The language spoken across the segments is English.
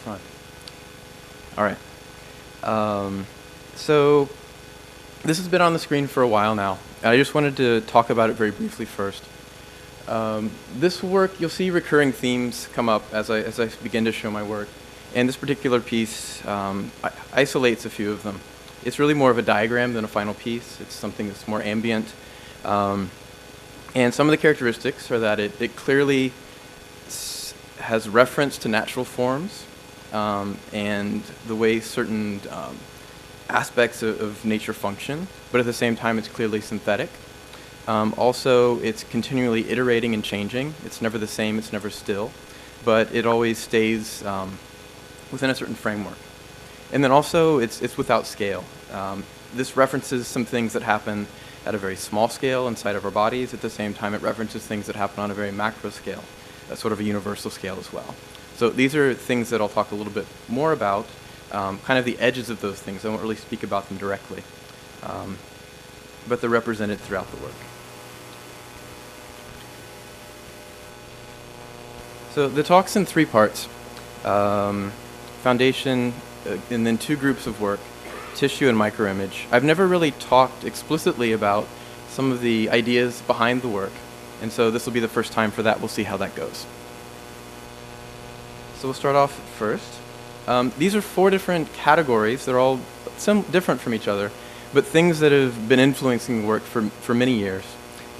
Fine. All right. So this has been on the screen for a while now. I just wanted to talk about it very briefly first. This work, you'll see recurring themes come up as I begin to show my work. And this particular piece isolates a few of them. It's really more of a diagram than a final piece. It's something that's more ambient. And some of the characteristics are that it clearly has reference to natural forms and the way certain aspects of nature function, but at the same time it's clearly synthetic. Also, it's continually iterating and changing. It's never the same, it's never still, but it always stays within a certain framework. And then also, it's without scale. This references some things that happen at a very small scale inside of our bodies. At the same time, it references things that happen on a very macro scale, a sort of a universal scale as well. So these are things that I'll talk a little bit more about, kind of the edges of those things. I won't really speak about them directly, but they're represented throughout the work. So the talk's in three parts: foundation, and then two groups of work, tissue and microimage. I've never really talked explicitly about some of the ideas behind the work, and so this will be the first time for that. We'll see how that goes. So we'll start off first. These are four different categories. They're all different from each other, but things that have been influencing the work for many years.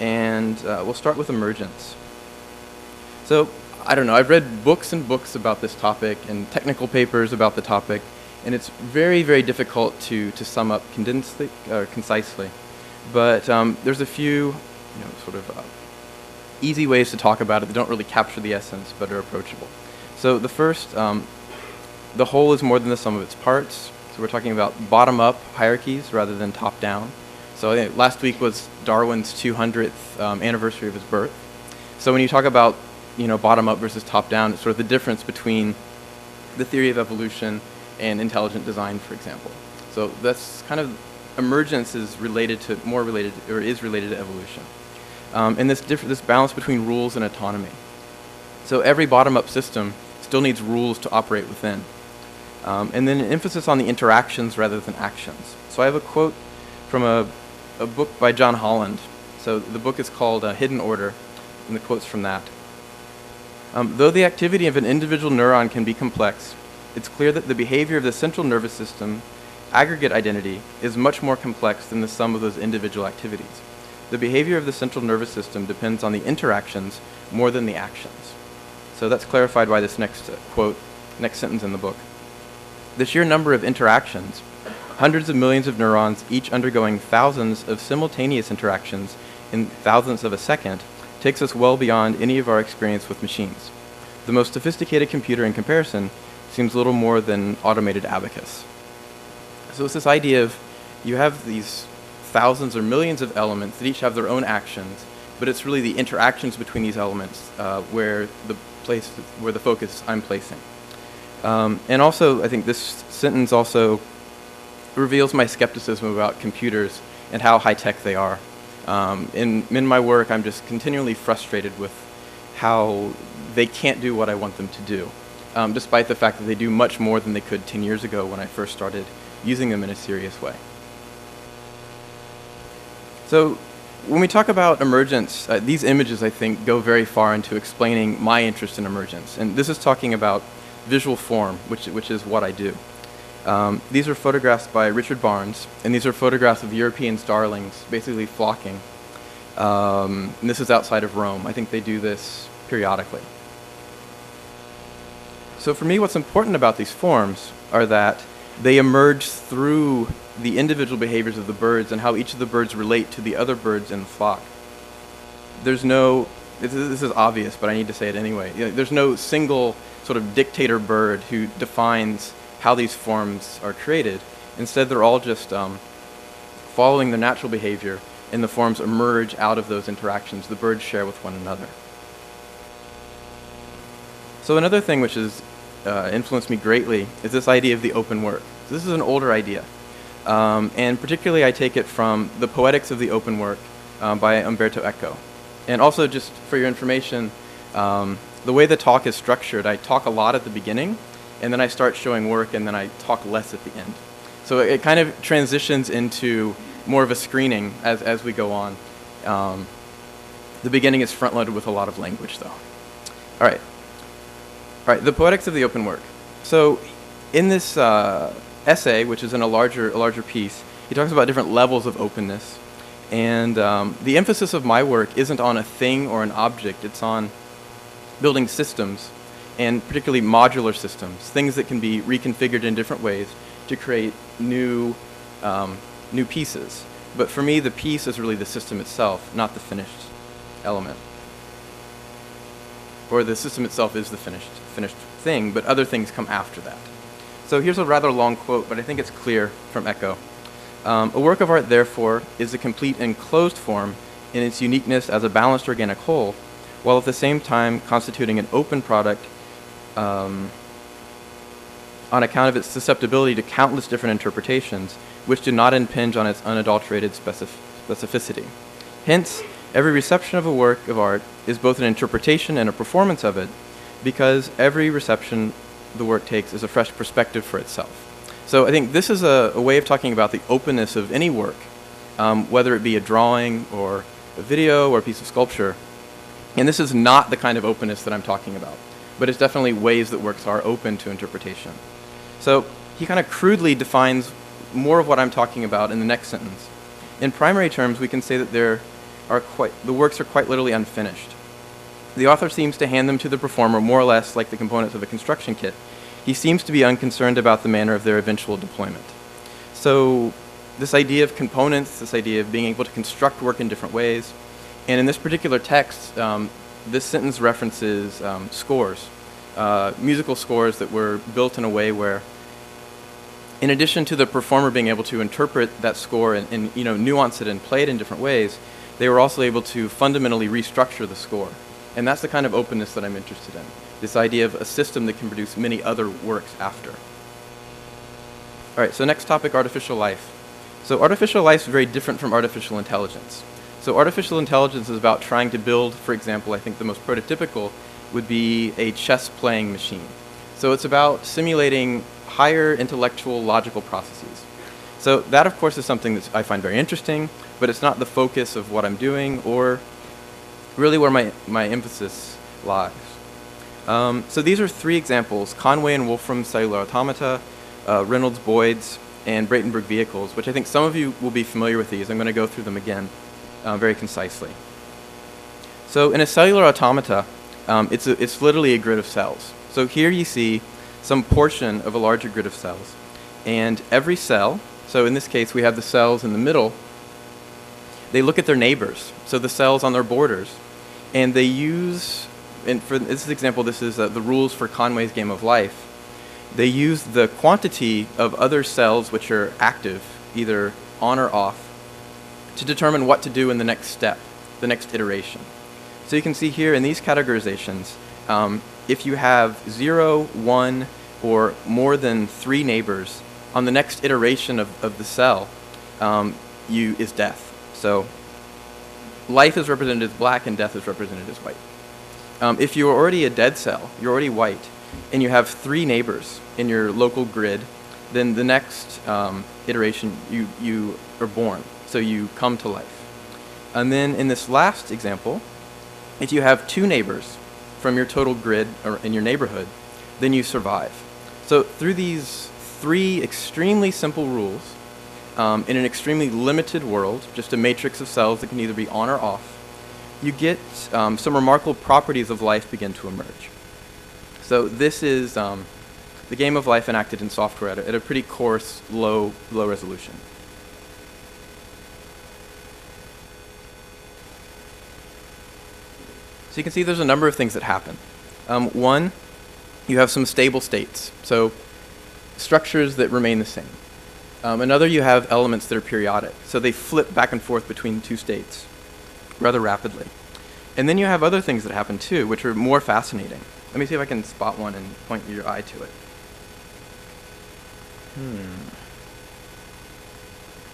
And we'll start with emergence. So I don't know, I've read books and books about this topic and technical papers about the topic, and it's very, very difficult to sum up concisely. But there's a few sort of easy ways to talk about it that don't really capture the essence but are approachable. So the first, the whole is more than the sum of its parts. So we're talking about bottom-up hierarchies rather than top-down. So I think last week was Darwin's 200th anniversary of his birth. So when you talk about bottom-up versus top-down, it's sort of the difference between the theory of evolution and intelligent design, for example. So that's kind of, emergence is related to evolution. And this balance between rules and autonomy. So every bottom-up system still needs rules to operate within. And then an emphasis on the interactions rather than actions. So I have a quote from a book by John Holland. So the book is called Hidden Order, and the quote's from that. Though the activity of an individual neuron can be complex, it's clear that the behavior of the central nervous system, aggregate identity, is much more complex than the sum of those individual activities. The behavior of the central nervous system depends on the interactions more than the actions. So that's clarified by this next quote, next sentence in the book. The sheer number of interactions, hundreds of millions of neurons each undergoing thousands of simultaneous interactions in thousandths of a second, takes us well beyond any of our experience with machines. The most sophisticated computer in comparison seems little more than automated abacus. So it's this idea of you have these thousands or millions of elements that each have their own actions, but it's really the interactions between these elements where the focus I'm placing. And also, I think this sentence also reveals my skepticism about computers and how high-tech they are. In my work, I'm just continually frustrated with how they can't do what I want them to do, despite the fact that they do much more than they could 10 years ago when I first started using them in a serious way. So when we talk about emergence, these images, I think, go very far into explaining my interest in emergence. And this is talking about visual form, which is what I do. These are photographs by Richard Barnes, and these are photographs of European starlings basically flocking. And this is outside of Rome. I think they do this periodically. So for me, what's important about these forms are that they emerge through the individual behaviors of the birds and how each of the birds relate to the other birds in the flock. This is obvious, but I need to say it anyway. There's no single sort of dictator bird who defines how these forms are created. Instead, they're all just following the natural behavior, and the forms emerge out of those interactions the birds share with one another. So another thing which has influenced me greatly is this idea of the open work. So this is an older idea, and particularly I take it from The Poetics of the Open Work by Umberto Eco. And also, just for your information, the way the talk is structured, I talk a lot at the beginning, and then I start showing work, and then I talk less at the end. So it kind of transitions into more of a screening as we go on. The beginning is front-loaded with a lot of language, though. All right, the poetics of the open work. So in this essay, which is in a larger piece, he talks about different levels of openness. And the emphasis of my work isn't on a thing or an object. It's on building systems, and particularly modular systems, things that can be reconfigured in different ways to create new pieces. But for me, the piece is really the system itself, not the finished element. Or the system itself is the finished thing, but other things come after that. So here's a rather long quote, but I think it's clear from Echo. A work of art, therefore, is a complete enclosed form in its uniqueness as a balanced organic whole, while at the same time constituting an open product on account of its susceptibility to countless different interpretations, which do not impinge on its unadulterated specificity. Hence, every reception of a work of art is both an interpretation and a performance of it, because every reception the work takes is a fresh perspective for itself. So I think this is a way of talking about the openness of any work, whether it be a drawing or a video or a piece of sculpture. And this is not the kind of openness that I'm talking about, but it's definitely ways that works are open to interpretation. So he kind of crudely defines more of what I'm talking about in the next sentence. In primary terms, we can say that the works are quite literally unfinished. The author seems to hand them to the performer more or less like the components of a construction kit. He seems to be unconcerned about the manner of their eventual deployment. So this idea of components, this idea of being able to construct work in different ways, and in this particular text, this sentence references scores, musical scores that were built in a way where, in addition to the performer being able to interpret that score and nuance it and play it in different ways, they were also able to fundamentally restructure the score. And that's the kind of openness that I'm interested in, this idea of a system that can produce many other works after. All right, so next topic, artificial life. So artificial life is very different from artificial intelligence. So artificial intelligence is about trying to build, for example, I think the most prototypical would be a chess-playing machine. So it's about simulating higher intellectual logical processes. So that, of course, is something that I find very interesting, but it's not the focus of what I'm doing or really where my emphasis lies. So these are three examples: Conway and Wolfram's cellular automata, Reynolds Boyd's, and Bratenberg vehicles, which I think some of you will be familiar with these. I'm going to go through them again very concisely. So in a cellular automata, it's literally a grid of cells. So here you see some portion of a larger grid of cells. And every cell, so in this case we have the cells in the middle, they look at their neighbors, so the cells on their borders, and they use, and for this example, this is the rules for Conway's game of life. They use the quantity of other cells which are active, either on or off, to determine what to do in the next step, the next iteration. So you can see here in these categorizations, if you have 0, 1, or more than 3 neighbors, on the next iteration of the cell is death. So life is represented as black and death is represented as white. If you're already a dead cell, you're already white, and you have 3 neighbors in your local grid, then the next iteration you are born, so you come to life. And then in this last example, if you have 2 neighbors from your total grid or in your neighborhood, then you survive. So through these 3 extremely simple rules, in an extremely limited world, just a matrix of cells that can either be on or off, you get some remarkable properties of life begin to emerge. So this is the game of life enacted in software at a pretty coarse, low resolution. So you can see there's a number of things that happen. One, you have some stable states, so structures that remain the same. Another, you have elements that are periodic, so they flip back and forth between 2 states rather rapidly. And then you have other things that happen too, which are more fascinating. Let me see if I can spot one and point your eye to it.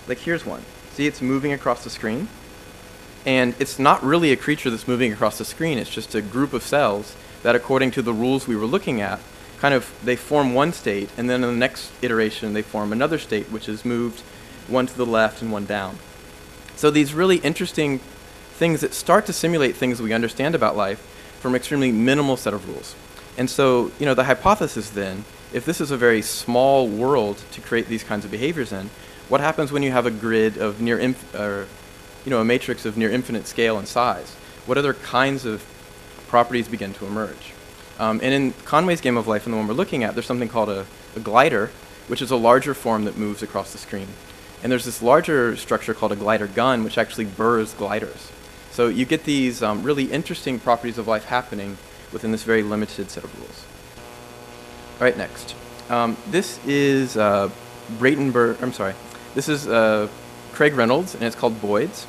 Like here's one. See, it's moving across the screen. And it's not really a creature that's moving across the screen, it's just a group of cells that, according to the rules we were looking at, they form one state, and then in the next iteration they form another state, which is moved one to the left and one down. So these really interesting things that start to simulate things we understand about life from an extremely minimal set of rules. And so, the hypothesis then, if this is a very small world to create these kinds of behaviors in, what happens when you have a grid of a matrix of near infinite scale and size? What other kinds of properties begin to emerge? And in Conway's game of life, and the one we're looking at, there's something called a glider, which is a larger form that moves across the screen. And there's this larger structure called a glider gun, which actually burrs gliders. So you get these really interesting properties of life happening within this very limited set of rules. All right, next. This is This is Craig Reynolds, and it's called Boids.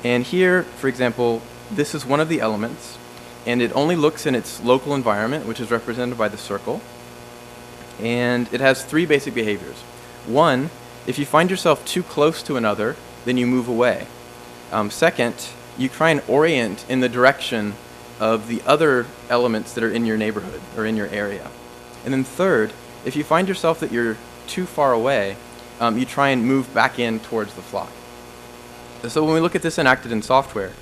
And here, for example, this is one of the elements, and it only looks in its local environment, which is represented by the circle. And it has three basic behaviors. One, if you find yourself too close to another, then you move away. Second, you try and orient in the direction of the other elements that are in your neighborhood or in your area. And then third, if you find yourself that you're too far away, you try and move back in towards the flock. So when we look at this enacted in software,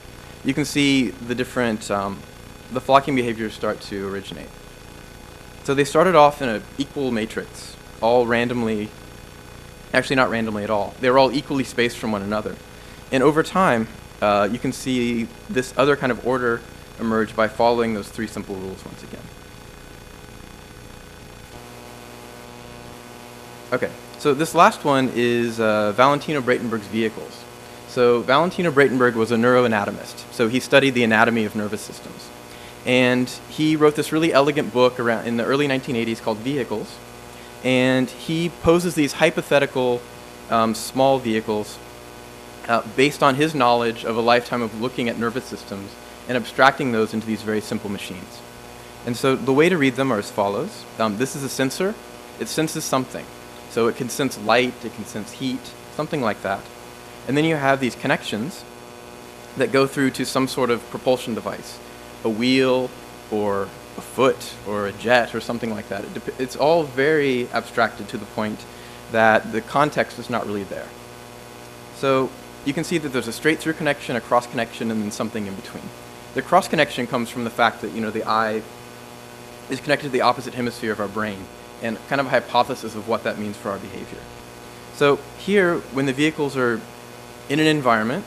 you can see the different, the flocking behaviors start to originate. So they started off in an equal matrix, all randomly, actually not randomly at all. They were all equally spaced from one another. And over time, you can see this other kind of order emerge by following those three simple rules once again. Okay, so this last one is Valentino Braitenberg's vehicles. So Valentino Braitenberg was a neuroanatomist, so he studied the anatomy of nervous systems. And he wrote this really elegant book around in the early 1980s called Vehicles. And he poses these hypothetical small vehicles based on his knowledge of a lifetime of looking at nervous systems and abstracting those into these very simple machines. And so the way to read them are as follows. This is a sensor. It senses something. So it can sense light, it can sense heat, something like that. And then you have these connections that go through to some sort of propulsion device, a wheel or a foot or a jet or something like that. It's all very abstracted to the point that the context is not really there. So you can see that there's a straight through connection, a cross connection, and then something in between. The cross connection comes from the fact that the eye is connected to the opposite hemisphere of our brain, and kind of a hypothesis of what that means for our behavior. So here, when the vehicles are in an environment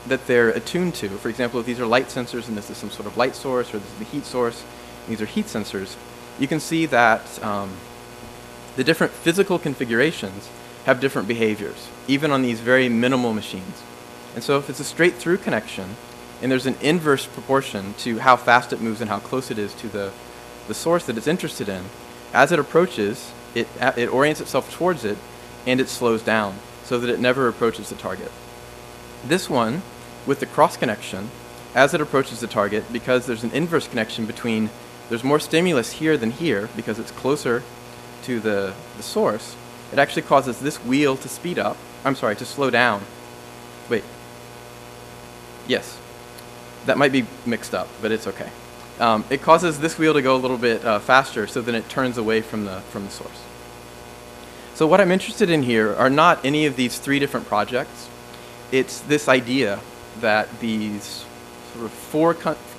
that they're attuned to, for example, if these are light sensors and this is some sort of light source, or this is the heat source, and these are heat sensors, you can see that the different physical configurations have different behaviors, even on these very minimal machines. And so if it's a straight through connection, and there's an inverse proportion to how fast it moves and how close it is to the source that it's interested in, as it approaches, it orients itself towards it, and it slows down so that it never approaches the target. This one, with the cross connection, as it approaches the target, because there's an inverse connection between, there's more stimulus here than here, because it's closer to the source, it actually causes this wheel to to slow down. Wait. Yes. That might be mixed up, but it's okay. It causes this wheel to go a little bit faster, so then it turns away from the source. So what I'm interested in here are not any of these three different projects. It's this idea that these sort of four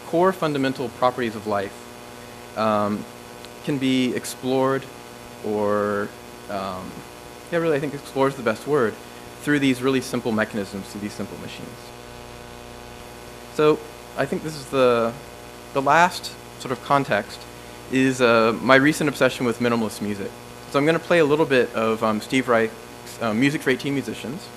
core fundamental properties of life can be explored, or I think explore is the best word, through these really simple mechanisms, through these simple machines. So I think this is the last sort of context is my recent obsession with minimalist music. So I'm going to play a little bit of Steve Reich's Music for 18 Musicians,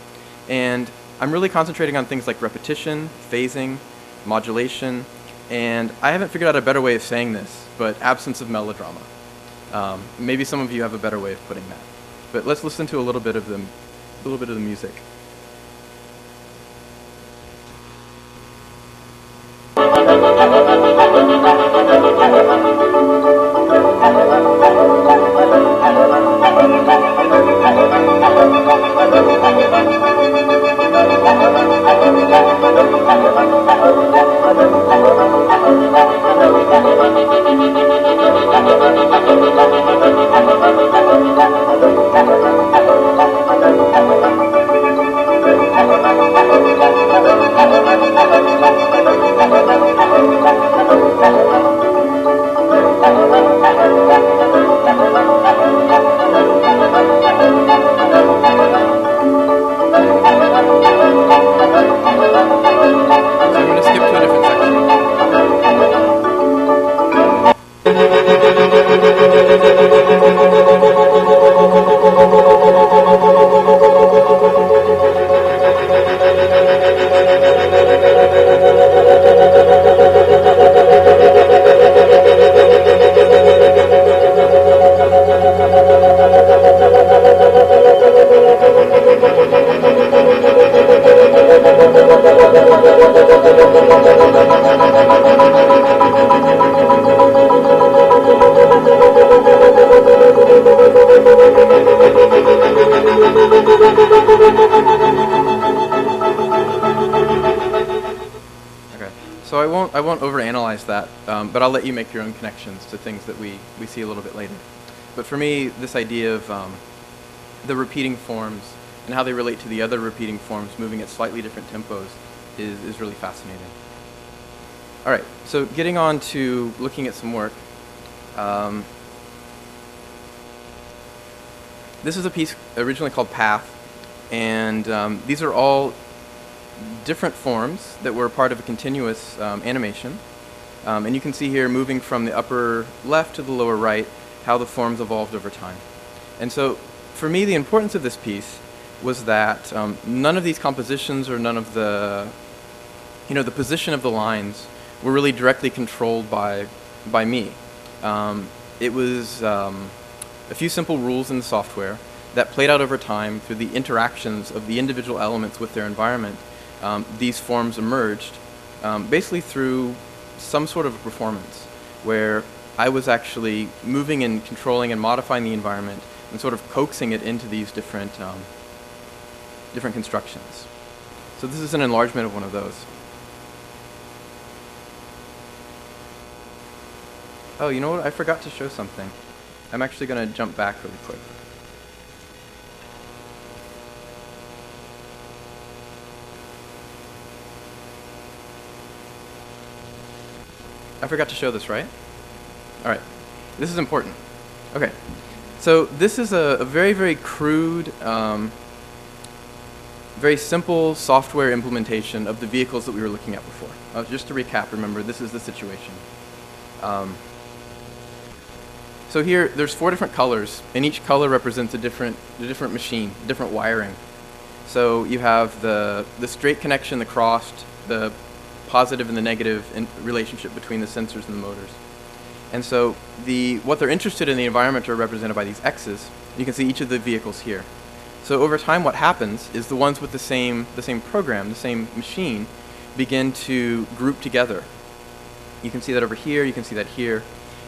and I'm really concentrating on things like repetition, phasing, modulation, and I haven't figured out a better way of saying this, but absence of melodrama. Maybe some of you have a better way of putting that. But let's listen to a little bit of the music. that, but I'll let you make your own connections to things that we see a little bit later. But for me, this idea of the repeating forms and how they relate to the other repeating forms moving at slightly different tempos is really fascinating. All right, so getting on to looking at some work. This is a piece originally called Path, and these are all different forms that were part of a continuous animation. And you can see here, moving from the upper left to the lower right, how the forms evolved over time. And so, for me, the importance of this piece was that none of these compositions or none of the, the position of the lines were really directly controlled by me. It was a few simple rules in the software that played out over time through the interactions of the individual elements with their environment. These forms emerged basically through some sort of a performance where I was actually moving and controlling and modifying the environment and sort of coaxing it into these different constructions. So this is an enlargement of one of those. Oh, you know what? I forgot to show something. I'm actually going to jump back really quick. I forgot to show this, right? All right. This is important. Okay. So this is a very, very crude, very simple software implementation of the vehicles that we were looking at before. Just to recap, remember, this is the situation. So here, there's 4 different colors, and each color represents a different machine, different wiring. So you have the straight connection, the crossed, the positive and the negative relationship between the sensors and the motors. And so what they're interested in the environment are represented by these X's. You can see each of the vehicles here. So over time, what happens is the ones with the same program, the same machine, begin to group together. You can see that over here, you can see that here.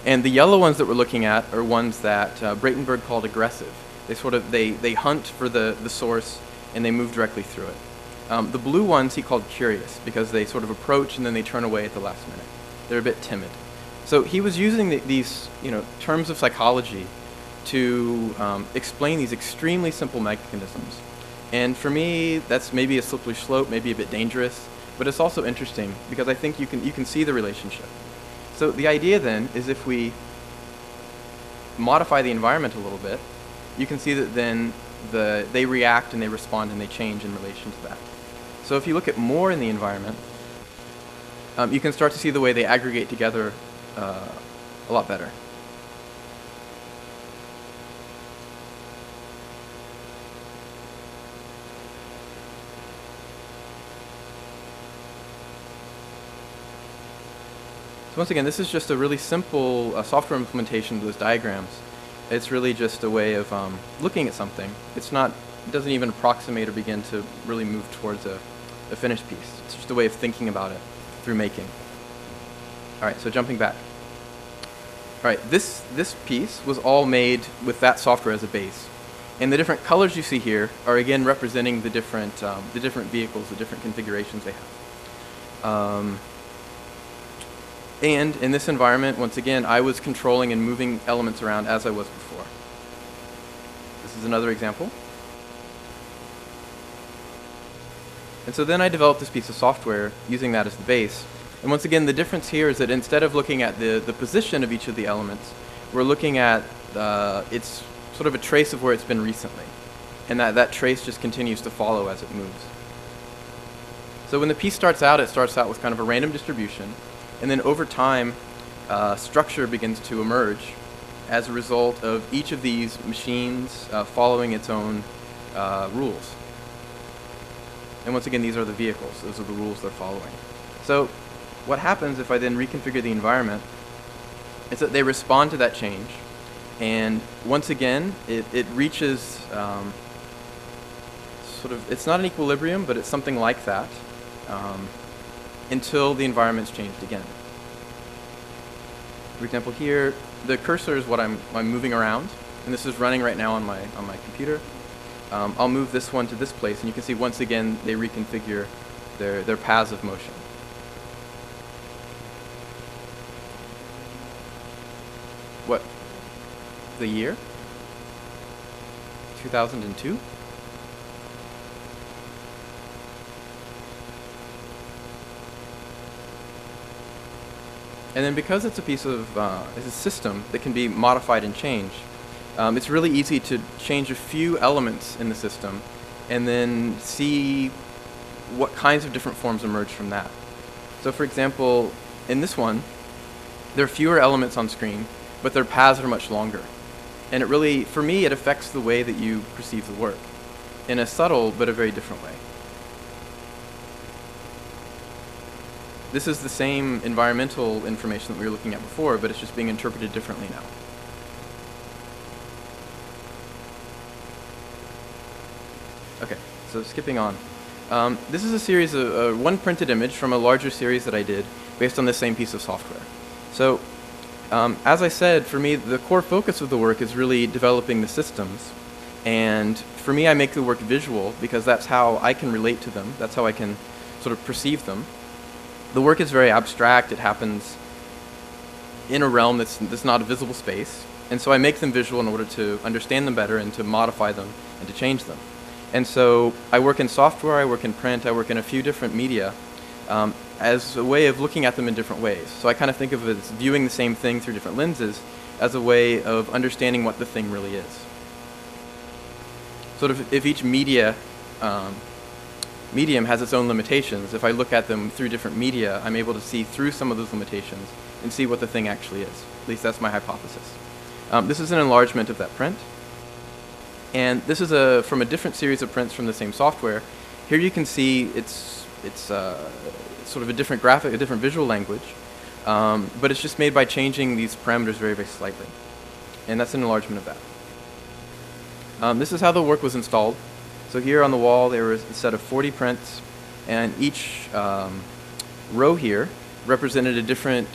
And the yellow ones that we're looking at are ones that Breitenberg called aggressive. They hunt for the source and they move directly through it. The blue ones he called curious because they sort of approach and then they turn away at the last minute. They're a bit timid. So he was using these terms of psychology to explain these extremely simple mechanisms. And for me, that's maybe a slippery slope, maybe a bit dangerous, but it's also interesting because I think you can see the relationship. So the idea then is if we modify the environment a little bit, you can see that then they react and they respond and they change in relation to that. So if you look at more in the environment, you can start to see the way they aggregate together a lot better. So once again, this is just a really simple software implementation of those diagrams. It's really just a way of looking at something. It doesn't even approximate or begin to really move towards a finished piece. It's just a way of thinking about it through making. All right, so jumping back. All right, this piece was all made with that software as a base. And the different colors you see here are again representing the different vehicles, the different configurations they have. And in this environment, once again, I was controlling and moving elements around as I was before. This is another example. And so then I developed this piece of software using that as the base. And once again, the difference here is that instead of looking at the position of each of the elements, we're looking at it's sort of a trace of where it's been recently. And that trace just continues to follow as it moves. So when the piece starts out, it starts out with kind of a random distribution. And then over time, structure begins to emerge as a result of each of these machines following its own rules. And once again, these are the vehicles. Those are the rules they're following. So what happens if I then reconfigure the environment is that they respond to that change. And once again, it reaches it's not an equilibrium, but it's something like that. Until the environment's changed again. For example, here the cursor is what I'm moving around, and this is running right now on my computer. I'll move this one to this place, and you can see once again they reconfigure their paths of motion. what, the year? 2002? And then because it's a piece of, it's a system that can be modified and changed, it's really easy to change a few elements in the system and then see what kinds of different forms emerge from that. So for example, in this one, there are fewer elements on screen, but their paths are much longer. And it really, for me, it affects the way that you perceive the work in a subtle but a very different way. This is the same environmental information that we were looking at before, but it's just being interpreted differently now. Okay, so skipping on. This is a series of one printed image from a larger series that I did based on the same piece of software. So, as I said, for me, the core focus of the work is really developing the systems. And for me, I make the work visual because that's how I can relate to them. That's how I can sort of perceive them. The work is very abstract. It happens in a realm that's not a visible space. And so I make them visual in order to understand them better and to modify them and to change them. And so I work in software, I work in print, I work in a few different media as a way of looking at them in different ways. So I kind of think of it as viewing the same thing through different lenses as a way of understanding what the thing really is. Sort of if each medium has its own limitations, if I look at them through different media, I'm able to see through some of those limitations and see what the thing actually is. At least that's my hypothesis. This is an enlargement of that print. And this is from a different series of prints from the same software. Here you can see it's sort of a different graphic, a different visual language, but it's just made by changing these parameters very, very slightly. And that's an enlargement of that. This is how the work was installed. So here on the wall there was a set of 40 prints, and each row here represented a different,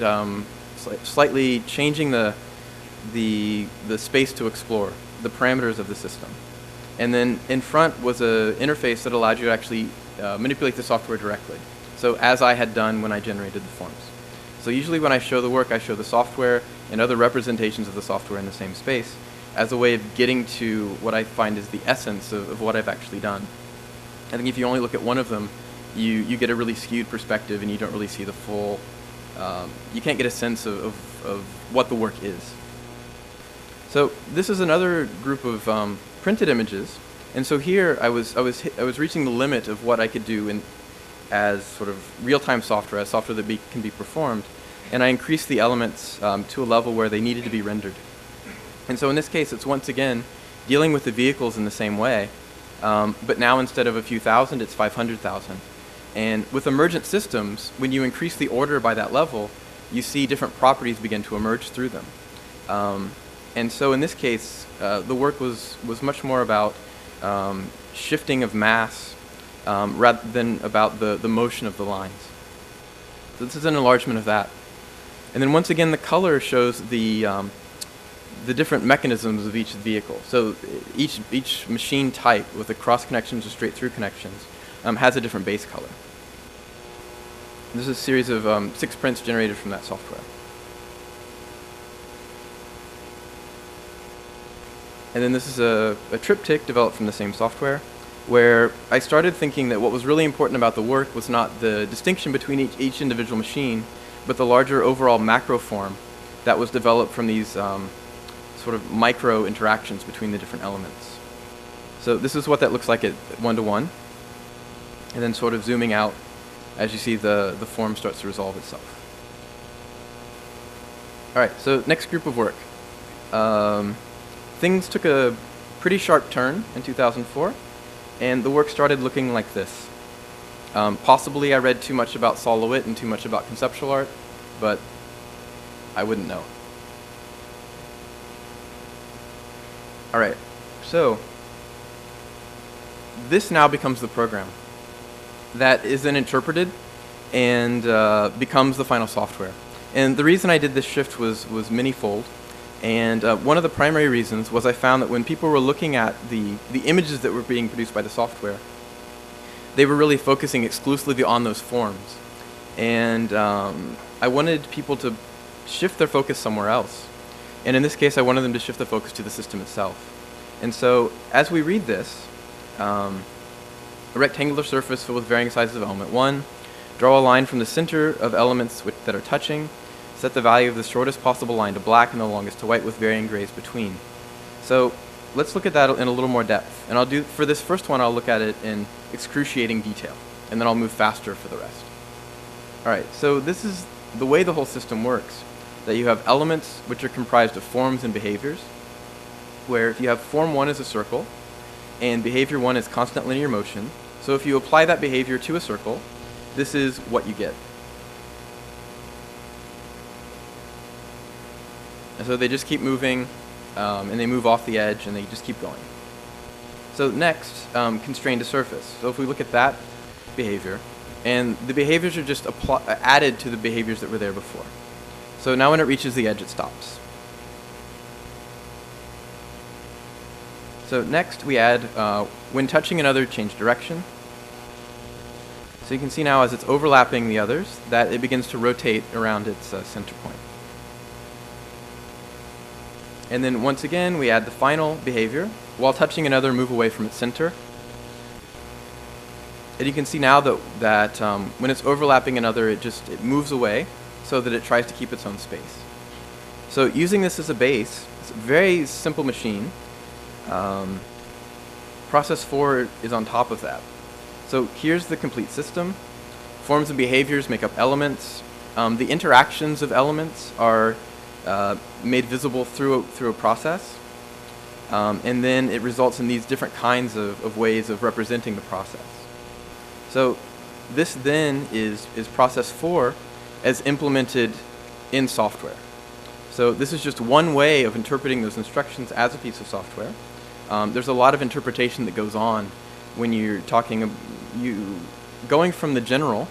slightly changing the space to explore, the parameters of the system. And then in front was an interface that allowed you to actually manipulate the software directly. So as I had done when I generated the forms. So usually when I show the work, I show the software and other representations of the software in the same space as a way of getting to what I find is the essence of what I've actually done. I think if you only look at one of them, you get a really skewed perspective and you don't really see the full, you can't get a sense of what the work is. So this is another group of printed images, and so here I was reaching the limit of what I could do as sort of real-time software, as software that can be performed, and I increased the elements to a level where they needed to be rendered. And so in this case, it's once again dealing with the vehicles in the same way, but now instead of a few thousand, it's 500,000. And with emergent systems, when you increase the order by that level, you see different properties begin to emerge through them. And so in this case, the work was much more about shifting of mass rather than about the motion of the lines. So this is an enlargement of that. And then once again, the color shows the different mechanisms of each vehicle. So each machine type with the cross connections or straight through connections has a different base color. This is a series of 6 prints generated from that software. And then this is a triptych developed from the same software, where I started thinking that what was really important about the work was not the distinction between each individual machine, but the larger overall macro form that was developed from these sort of micro interactions between the different elements. So this is what that looks like at 1:1, and then sort of zooming out as you see the form starts to resolve itself. All right, so next group of work. Things took a pretty sharp turn in 2004, and the work started looking like this. Possibly I read too much about Sol LeWitt and too much about conceptual art, but I wouldn't know. All right, so this now becomes the program that is then interpreted and becomes the final software. And the reason I did this shift was manyfold. And one of the primary reasons was I found that when people were looking at the images that were being produced by the software, they were really focusing exclusively on those forms. And I wanted people to shift their focus somewhere else. And in this case, I wanted them to shift the focus to the system itself. And so as we read this, a rectangular surface filled with varying sizes of element 1, draw a line from the center of elements that are touching, set the value of the shortest possible line to black and the longest to white with varying grays between. So let's look at that in a little more depth. And for this first one, I'll look at it in excruciating detail, and then I'll move faster for the rest. All right, so this is the way the whole system works, that you have elements which are comprised of forms and behaviors, where if you have form 1 is a circle, and behavior 1 is constant linear motion, so if you apply that behavior to a circle, this is what you get. And so they just keep moving, and they move off the edge, and they just keep going. So next, constrained to surface. So if we look at that behavior, and the behaviors are just added to the behaviors that were there before. So now when it reaches the edge, it stops. So next we add, when touching another, change direction. So you can see now as it's overlapping the others, that it begins to rotate around its center point. And then once again, we add the final behavior. While touching another, move away from its center. And you can see now that when it's overlapping another, it moves away so that it tries to keep its own space. So using this as a base, it's a very simple machine. Process 4 is on top of that. So here's the complete system. Forms and behaviors make up elements. The interactions of elements are made visible through a process. And then it results in these different kinds of ways of representing the process. So this then is process 4 as implemented in software. So this is just one way of interpreting those instructions as a piece of software. There's a lot of interpretation that goes on when you're going from the general,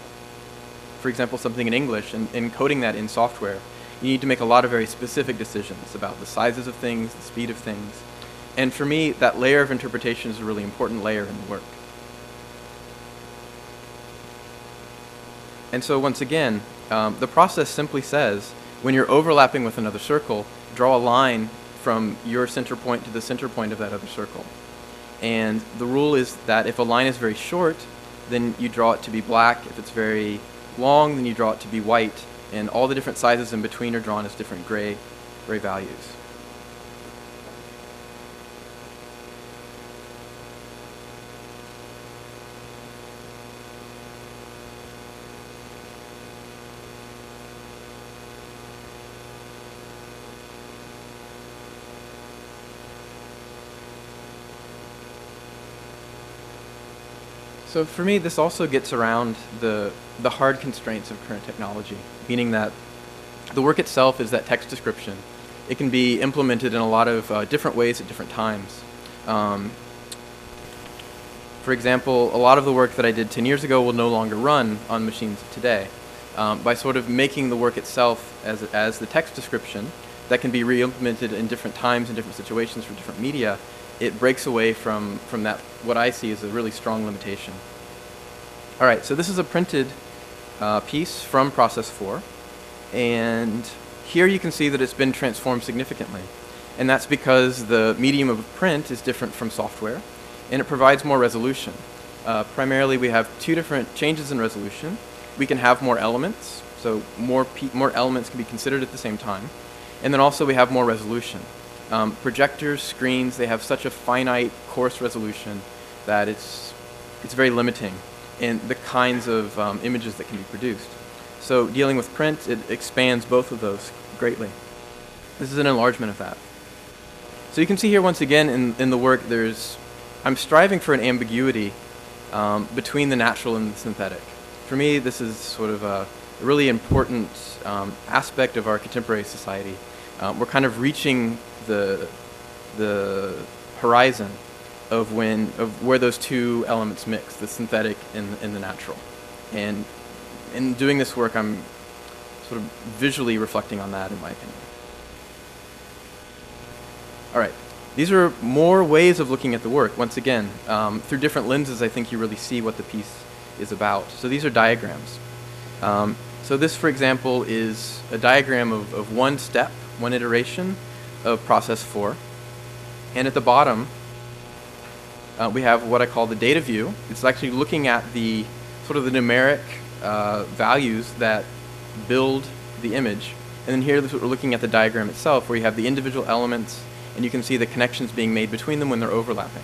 for example, something in English, and encoding that in software. You need to make a lot of very specific decisions about the sizes of things, the speed of things. And for me, that layer of interpretation is a really important layer in the work. And so once again, the process simply says, when you're overlapping with another circle, draw a line from your center point to the center point of that other circle. And the rule is that if a line is very short, then you draw it to be black. If it's very long, then you draw it to be white. And all the different sizes in between are drawn as different gray values. So for me, this also gets around the hard constraints of current technology, meaning that the work itself is that text description. It can be implemented in a lot of different ways at different times. For example, a lot of the work that I did 10 years ago will no longer run on machines of today. By sort of making the work itself as the text description that can be re-implemented in different times and different situations for different media, it breaks away from that, what I see as a really strong limitation. All right, so this is a printed piece from process 4, and here you can see that it's been transformed significantly. And that's because the medium of print is different from software, and it provides more resolution. Primarily, we have two different changes in resolution. We can have more elements, so more elements can be considered at the same time. And then also we have more resolution. Projectors, screens, they have such a finite, coarse resolution that it's very limiting in the kinds of images that can be produced. So dealing with print, it expands both of those greatly. This is an enlargement of that. So you can see here once again in the work, I'm striving for an ambiguity between the natural and the synthetic. For me, this is sort of a really important aspect of our contemporary society. We're kind of reaching the horizon of where those two elements mix, the synthetic and the natural. And in doing this work, I'm sort of visually reflecting on that, in my opinion. All right, these are more ways of looking at the work. Once again, through different lenses, I think you really see what the piece is about. So these are diagrams. So this, for example, is a diagram of one step, one iteration of process 4. And at the bottom, we have what I call the data view. It's actually looking at the sort of the numeric values that build the image. And then here we're looking at the diagram itself, where you have the individual elements, and you can see the connections being made between them when they're overlapping.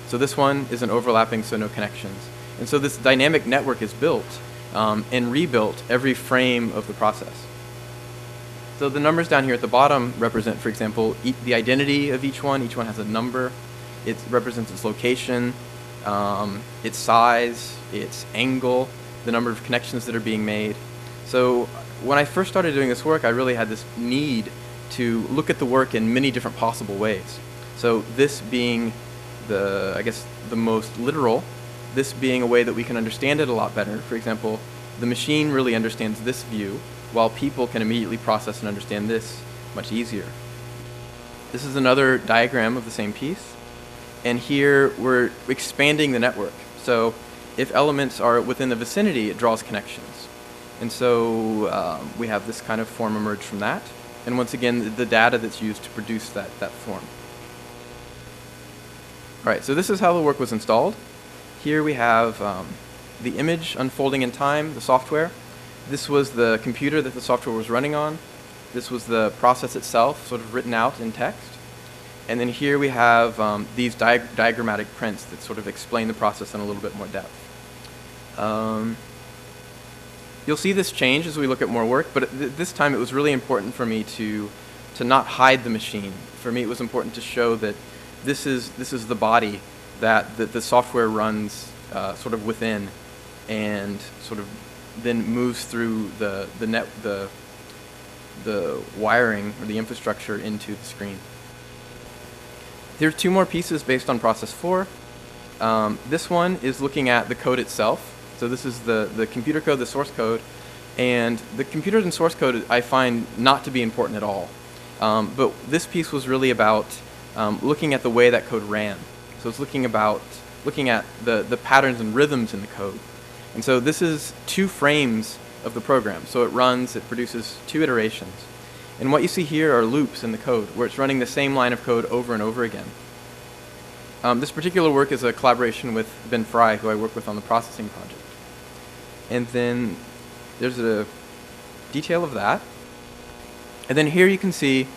So this one isn't overlapping, so no connections. And so this dynamic network is built and rebuilt every frame of the process. So the numbers down here at the bottom represent, for example, the identity of each one. Each one has a number. It represents its location, its size, its angle, the number of connections that are being made. So when I first started doing this work, I really had this need to look at the work in many different possible ways. So this being I guess the most literal, this being a way that we can understand it a lot better. For example, the machine really understands this view, while people can immediately process and understand this much easier. This is another diagram of the same piece. And here we're expanding the network. So if elements are within the vicinity, it draws connections. And so we have this kind of form emerge from that. And once again, the data that's used to produce that form. All right, so this is how the work was installed. Here we have the image unfolding in time, the software. This was the computer that the software was running on. This was the process itself, sort of written out in text. And then here we have these diagrammatic prints that sort of explain the process in a little bit more depth. You'll see this change as we look at more work, but this time it was really important for me to not hide the machine. For me, it was important to show that this is the body that the software runs sort of within, and sort of then moves through the wiring or the infrastructure into the screen. There are two more pieces based on process 4. This one is looking at the code itself. So this is the computer code, the source code. And the computer and source code I find not to be important at all. But this piece was really about looking at the way that code ran. So it's looking at the patterns and rhythms in the code. And so this is 2 frames of the program. So it produces 2 iterations. And what you see here are loops in the code, where it's running the same line of code over and over again. This particular work is a collaboration with Ben Fry, who I work with on the processing project. And then there's a detail of that. And then here you can see,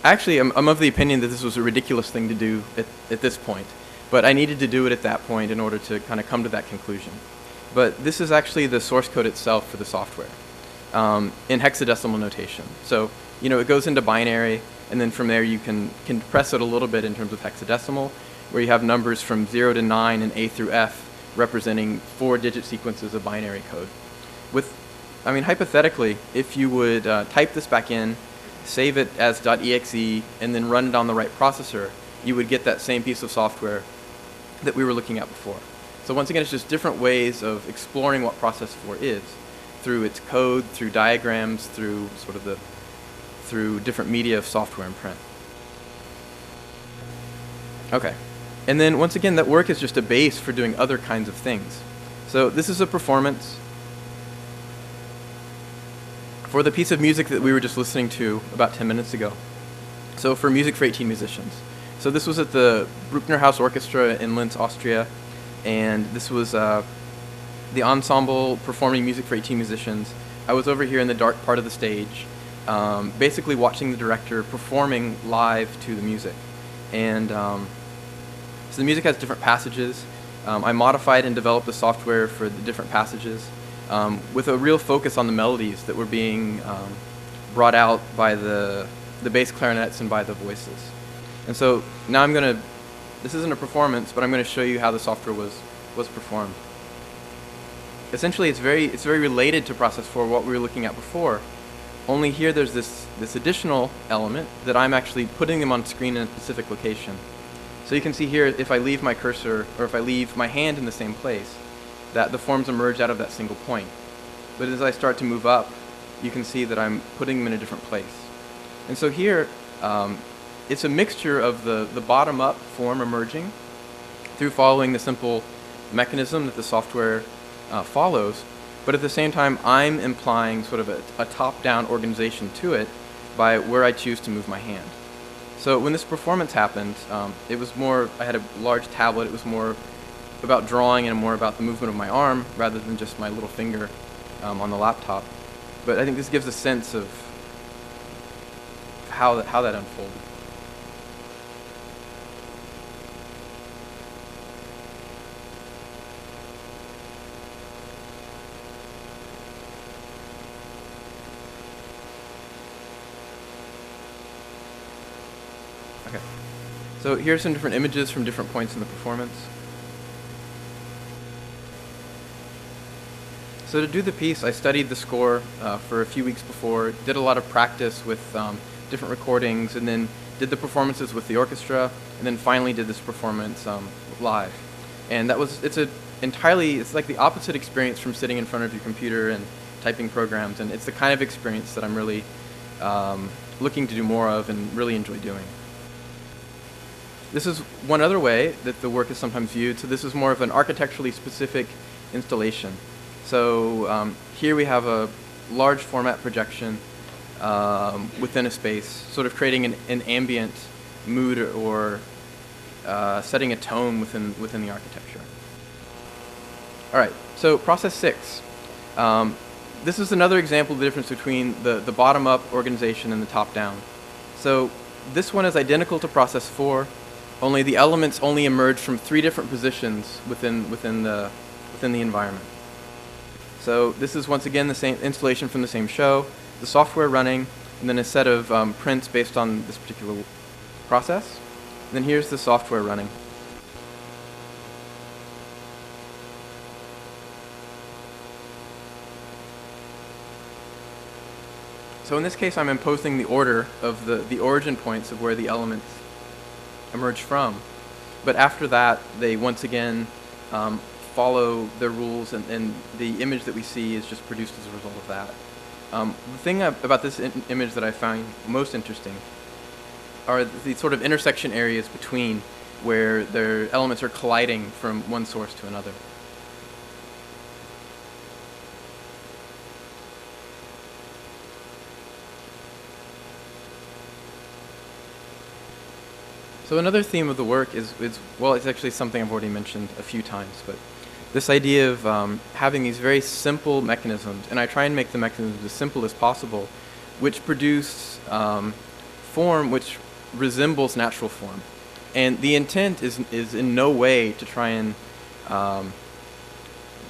actually I'm of the opinion that this was a ridiculous thing to do at this point. But I needed to do it at that point in order to kind of come to that conclusion. But this is actually the source code itself for the software in hexadecimal notation. So it goes into binary, and then from there you can compress it a little bit in terms of hexadecimal, where you have numbers from 0 to 9 and A through F representing 4-digit sequences of binary code. Hypothetically, if you would type this back in, save it as .exe, and then run it on the right processor, you would get that same piece of software that we were looking at before. So once again, it's just different ways of exploring what process 4 is, through its code, through diagrams, through through different media of software and print. Okay. And then once again, that work is just a base for doing other kinds of things. So this is a performance for the piece of music that we were just listening to about 10 minutes ago. So for music for 18 musicians. So this was at the Bruckner House Orchestra in Linz, Austria, and this was the ensemble performing music for 18 musicians. I was over here in the dark part of the stage, basically watching the director performing live to the music. And so the music has different passages. I modified and developed the software for the different passages with a real focus on the melodies that were being brought out by the bass clarinets and by the voices. And so now this isn't a performance, but I'm going to show you how the software was performed. Essentially, it's very related to process 4, what we were looking at before. Only here there's this additional element that I'm actually putting them on screen in a specific location. So you can see here, if I leave my cursor, or if I leave my hand in the same place, that the forms emerge out of that single point. But as I start to move up, you can see that I'm putting them in a different place. And so here, it's a mixture of the bottom-up form emerging through following the simple mechanism that the software follows, but at the same time, I'm implying sort of a top-down organization to it by where I choose to move my hand. So when this performance happened, it was more, I had a large tablet, it was more about drawing and more about the movement of my arm rather than just my little finger on the laptop. But I think this gives a sense of how that unfolded. Okay. So here's some different images from different points in the performance. So to do the piece, I studied the score for a few weeks before, did a lot of practice with different recordings, and then did the performances with the orchestra, and then finally did this performance live. And it's like the opposite experience from sitting in front of your computer and typing programs, and it's the kind of experience that I'm really looking to do more of and really enjoy doing. This is one other way that the work is sometimes viewed. So this is more of an architecturally specific installation. So here we have a large format projection within a space, sort of creating an ambient mood or setting a tone within the architecture. All right, so process 6. This is another example of the difference between the bottom-up organization and the top-down. So this one is identical to process 4, only the elements only emerge from 3 different positions within the environment. So this is once again the same installation from the same show, the software running, and then a set of prints based on this particular process. And then here's the software running. So in this case, I'm imposing the order of the origin points of where the elements emerge from. But after that, they once again follow their rules, and the image that we see is just produced as a result of that. The thing about this image that I find most interesting are the sort of intersection areas between where their elements are colliding from one source to another. So another theme of the work is well, it's actually something I've already mentioned a few times, but this idea of having these very simple mechanisms, and I try and make the mechanisms as simple as possible, which produce form which resembles natural form. And the intent is in no way to try and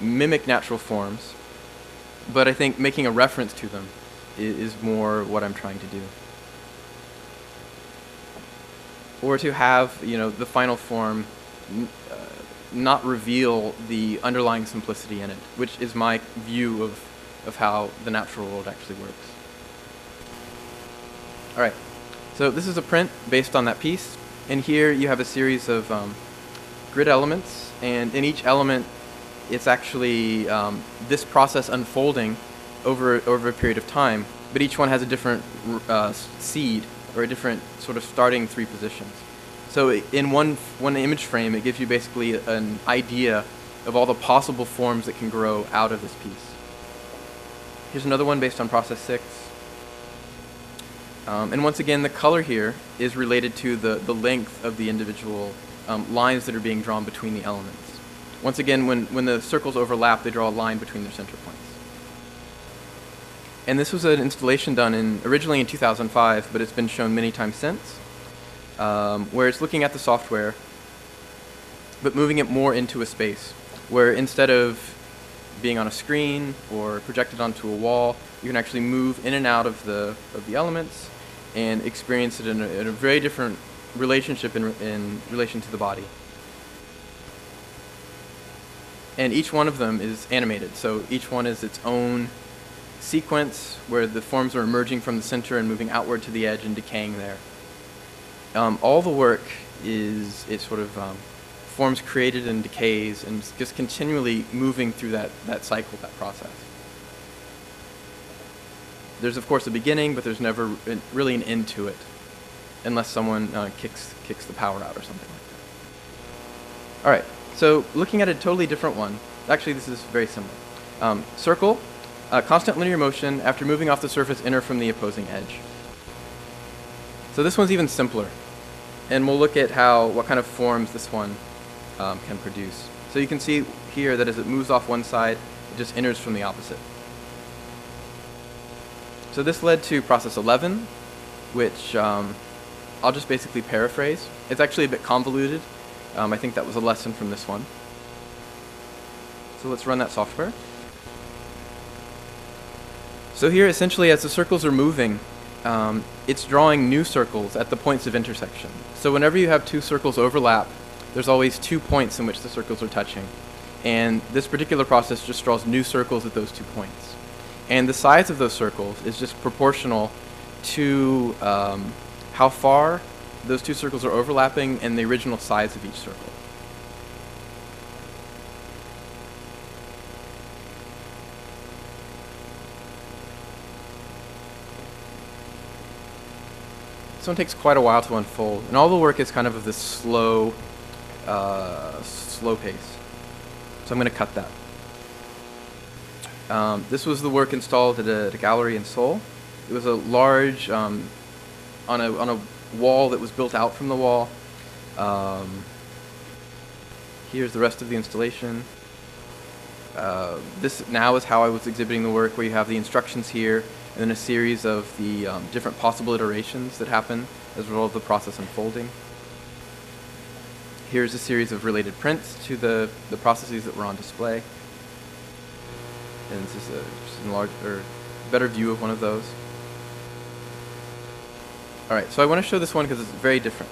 mimic natural forms, but I think making a reference to them is more what I'm trying to do. Or to have, the final form not reveal the underlying simplicity in it, which is my view of how the natural world actually works. All right, so this is a print based on that piece, and here you have a series of grid elements, and in each element, it's actually this process unfolding over a period of time, but each one has a different seed, or a different sort of starting 3 positions. So in one image frame, it gives you basically an idea of all the possible forms that can grow out of this piece. Here's another one based on process 6. And once again, the color here is related to the length of the individual lines that are being drawn between the elements. Once again, when the circles overlap, they draw a line between their center points. And this was an installation done originally in 2005, but it's been shown many times since, where it's looking at the software, but moving it more into a space, where instead of being on a screen or projected onto a wall, you can actually move in and out of the elements and experience it in a very different relationship in relation to the body. And each one of them is animated, so each one is its own sequence where the forms are emerging from the center and moving outward to the edge and decaying there. All the work is sort of forms created and decays and just continually moving through that cycle, that process. There's of course a beginning, but there's never really an end to it, unless someone kicks the power out or something like that. All right, so looking at a totally different one. Actually, this is very similar. Circle. Constant linear motion after moving off the surface inner from the opposing edge. So this one's even simpler. and we'll look at what kind of forms this one can produce. So you can see here that as it moves off one side, it just enters from the opposite. So this led to process 11, which I'll just basically paraphrase. It's actually a bit convoluted. I think that was a lesson from this one. So let's run that software. So here, essentially, as the circles are moving, it's drawing new circles at the points of intersection. So whenever you have two circles overlap, there's always 2 points in which the circles are touching. And this particular process just draws new circles at those 2 points. And the size of those circles is just proportional to how far those two circles are overlapping and the original size of each circle. This one takes quite a while to unfold, and all the work is kind of this slow pace. So I'm going to cut that. This was the work installed at a gallery in Seoul. It was a large, on a wall that was built out from the wall. Here's the rest of the installation. This now is how I was exhibiting the work, where you have the instructions here, and then a series of the different possible iterations that happen as a result of the process unfolding. Here's a series of related prints to the processes that were on display. And this is a better view of one of those. Alright, so I want to show this one because it's very different.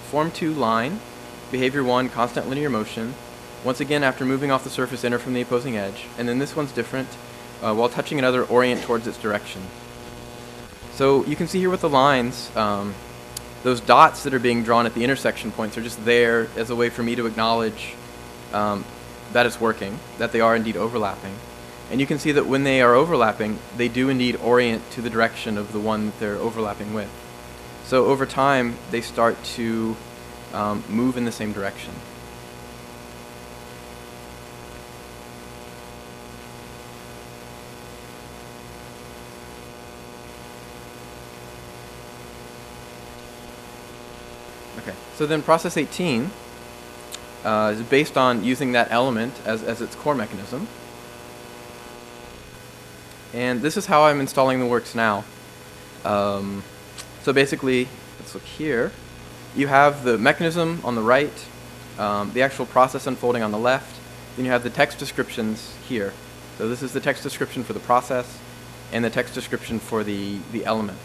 Form 2 line, behavior 1 constant linear motion. Once again, after moving off the surface, enter from the opposing edge. And then this one's different. While touching another, orient towards its direction. So you can see here with the lines, those dots that are being drawn at the intersection points are just there as a way for me to acknowledge that it's working, that they are indeed overlapping. And you can see that when they are overlapping, they do indeed orient to the direction of the one that they're overlapping with. So over time, they start to move in the same direction. Okay, so then process 18 is based on using that element as its core mechanism. And this is how I'm installing the works now. So basically, let's look here. You have the mechanism on the right, the actual process unfolding on the left, then you have the text descriptions here. So this is the text description for the process and the text description for the element.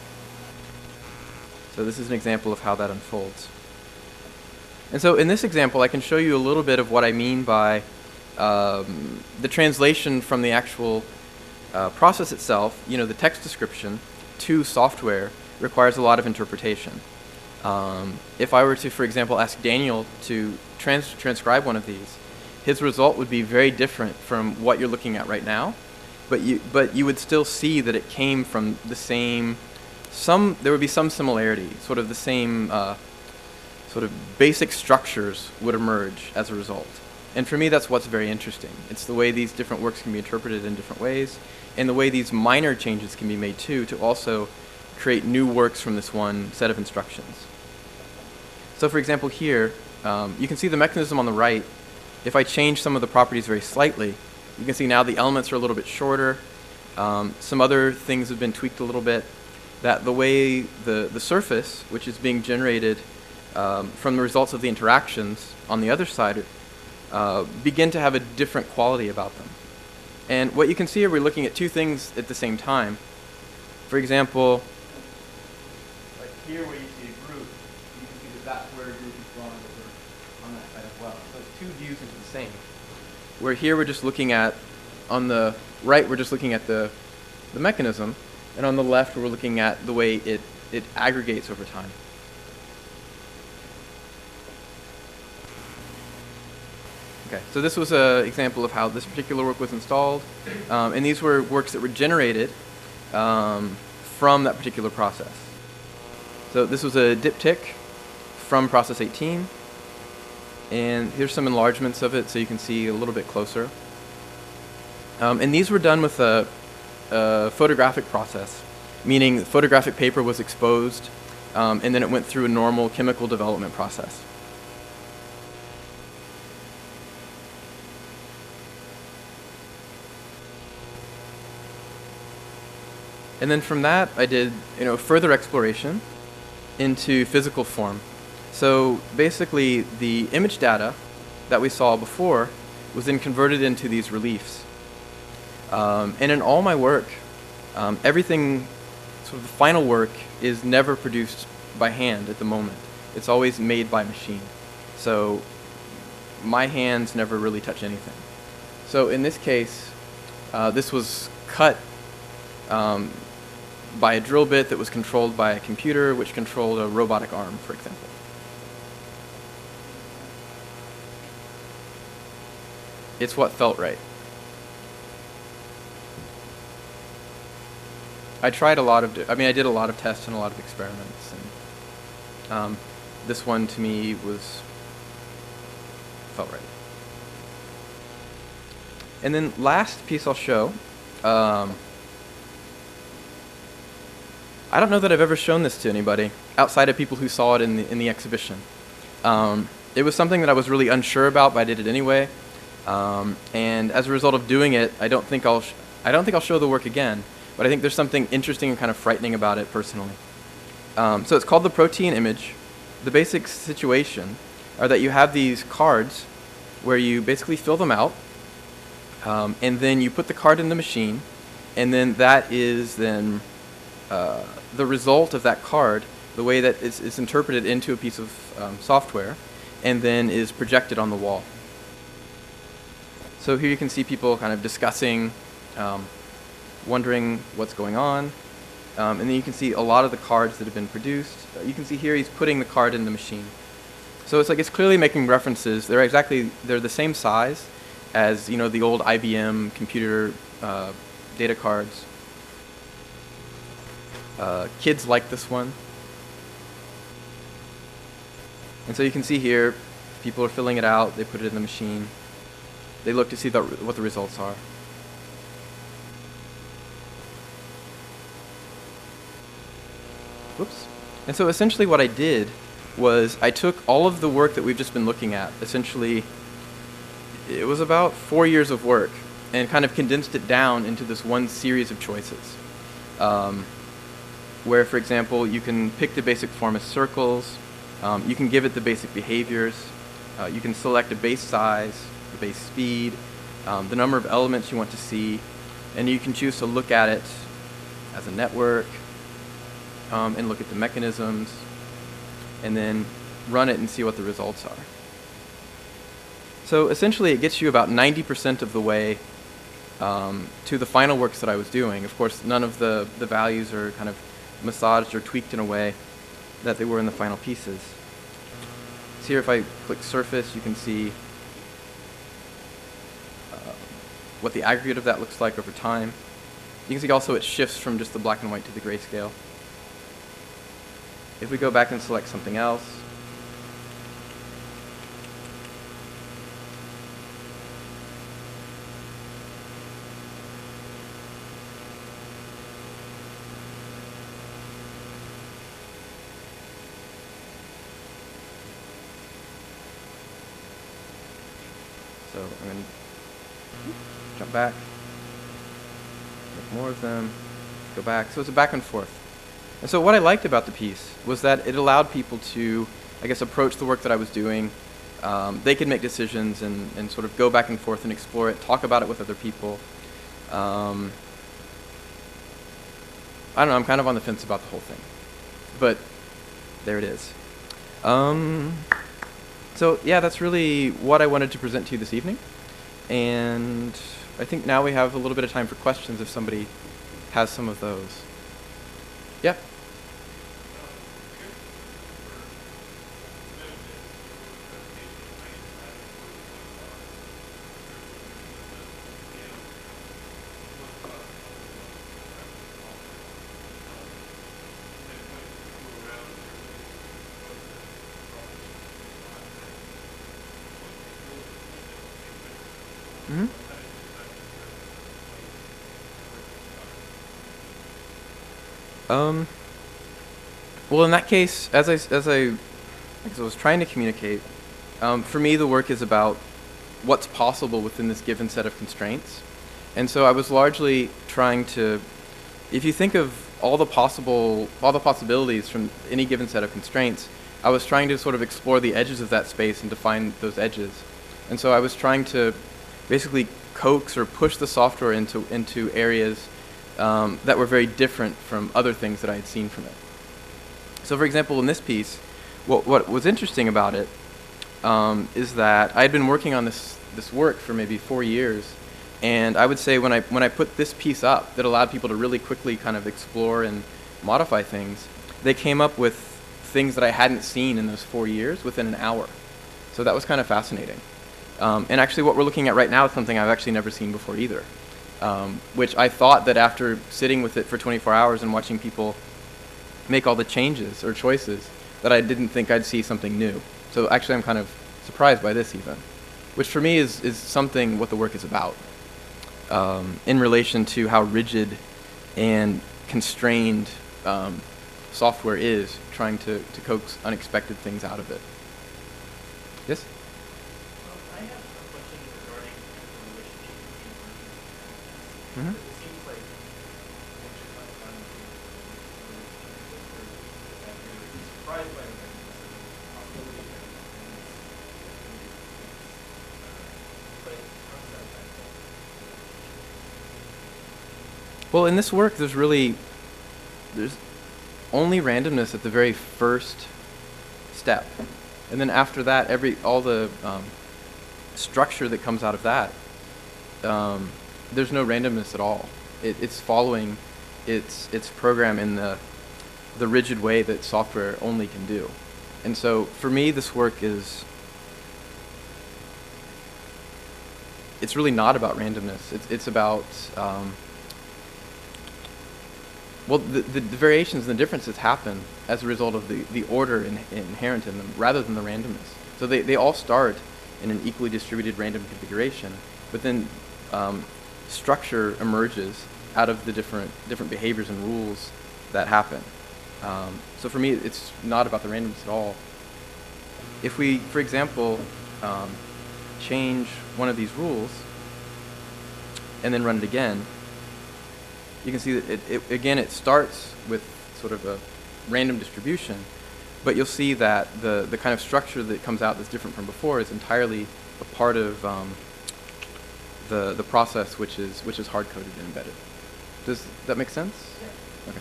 So this is an example of how that unfolds. And so in this example, I can show you a little bit of what I mean by the translation from the actual process itself, the text description, to software requires a lot of interpretation. If I were to, for example, ask Daniel to transcribe one of these, his result would be very different from what you're looking at right now, but you would still see that it came from the same, there would be some similarity, sort of the same sort of basic structures would emerge as a result. And for me, that's what's very interesting. It's the way these different works can be interpreted in different ways, and the way these minor changes can be made too, to also create new works from this one set of instructions. So for example here, you can see the mechanism on the right. If I change some of the properties very slightly, you can see now the elements are a little bit shorter. Some other things have been tweaked a little bit. That the way the surface, which is being generated from the results of the interactions on the other side, begin to have a different quality about them. And what you can see here, we're looking at two things at the same time. For example, like here where you see a group, you can see that that's where a group is drawn over on that side as well. So it's two views into the same. Where here we're just looking at, on the right we're just looking at the mechanism, and on the left we're looking at the way it aggregates over time. Okay, so this was an example of how this particular work was installed, and these were works that were generated from that particular process. So this was a diptych from process 18, and here's some enlargements of it so you can see a little bit closer. And these were done with a photographic process, meaning photographic paper was exposed, and then it went through a normal chemical development process. And then from that, I did further exploration into physical form. So basically, the image data that we saw before was then converted into these reliefs. And in all my work, everything, sort of the final work, is never produced by hand at the moment. It's always made by machine. So my hands never really touch anything. So in this case, this was cut by a drill bit that was controlled by a computer, which controlled a robotic arm, for example. It's what felt right. I did a lot of tests and a lot of experiments, and this one to me felt right. And then last piece I'll show. I don't know that I've ever shown this to anybody outside of people who saw it in the exhibition. It was something that I was really unsure about, but I did it anyway. And as a result of doing it, I don't think I'll show the work again. But I think there's something interesting and kind of frightening about it personally. So it's called the protein image. The basic situation are that you have these cards where you basically fill them out, and then you put the card in the machine, and then that is then the result of that card, the way that it's interpreted into a piece of software, and then is projected on the wall. So here you can see people kind of discussing, wondering what's going on, and then you can see a lot of the cards that have been produced. You can see here he's putting the card in the machine. So it's clearly making references. They're the same size as the old IBM computer data cards. Kids like this one. And so you can see here, people are filling it out, they put it in the machine. They look to see what the results are. Whoops. And so essentially what I did was I took all of the work that we've just been looking at. Essentially, it was about 4 years of work, and kind of condensed it down into this one series of choices. Where, for example, you can pick the basic form as circles, you can give it the basic behaviors, you can select a base size, the base speed, the number of elements you want to see, and you can choose to look at it as a network, and look at the mechanisms, and then run it and see what the results are. So essentially it gets you about 90% of the way to the final works that I was doing. Of course, none of the values are kind of massaged or tweaked in a way that they were in the final pieces. So here if I click surface, you can see what the aggregate of that looks like over time. You can see also it shifts from just the black and white to the grayscale. If we go back and select something else, so I'm going to jump back, make more of them, go back. So it's a back and forth. And so what I liked about the piece was that it allowed people to, I guess, approach the work that I was doing. They could make decisions and sort of go back and forth and explore it, talk about it with other people. I don't know, I'm kind of on the fence about the whole thing. But there it is. So yeah, that's really what I wanted to present to you this evening. And I think now we have a little bit of time for questions if somebody has some of those. Yeah. Mm-hmm. Well, in that case, as I was trying to communicate, for me the work is about what's possible within this given set of constraints. And so I was largely trying to, if you think of all the possibilities from any given set of constraints, I was trying to sort of explore the edges of that space and define those edges. And so I was trying to basically coax or push the software into areas that were very different from other things that I had seen from it. So for example, in this piece, what was interesting about it is that I had been working on this work for maybe 4 years, and I would say when I put this piece up that allowed people to really quickly kind of explore and modify things, they came up with things that I hadn't seen in those 4 years within an hour. So that was kind of fascinating. And actually what we're looking at right now is something I've actually never seen before either, which I thought that after sitting with it for 24 hours and watching people make all the changes or choices, that I didn't think I'd see something new. So actually I'm kind of surprised by this even, which for me is something what the work is about, in relation to how rigid and constrained software is, trying to coax unexpected things out of it. Yes? I have a question regarding the relationship between Mm-hmm. it seems like what you're talking about is that you're surprised by the possibility that but how's that affected? Well, in this work, there's only randomness at the very first step, and then after that, all the structure that comes out of that, there's no randomness at all. It's following its program in the rigid way that software only can do. And so, for me, this work it's really not about randomness. It's about well, the variations and the differences happen as a result of the order inherent in them, rather than the randomness. So they all start in an equally distributed random configuration, but then structure emerges out of the different behaviors and rules that happen. So for me, it's not about the randomness at all. If we, for example, change one of these rules and then run it again, you can see that it starts with sort of a random distribution, but you'll see that the kind of structure that comes out that's different from before is entirely a part of the process, which is hard-coded and embedded. Does that make sense? Yeah. Okay.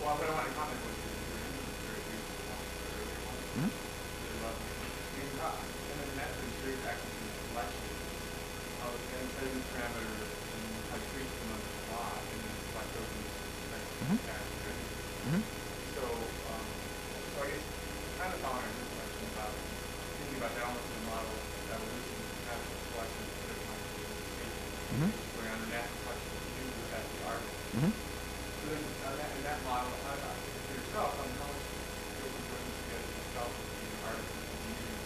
Well, what I want to comment was Mhm. Mhm. Mhm. So I guess kind of following this question about thinking about the elements of the model evolution as a collection of different kinds of stages Mhm. going on the natural collection of you as the artist. Mhm. So then in that model, for yourself, how much skills and abilities you get yourself being an artist and using to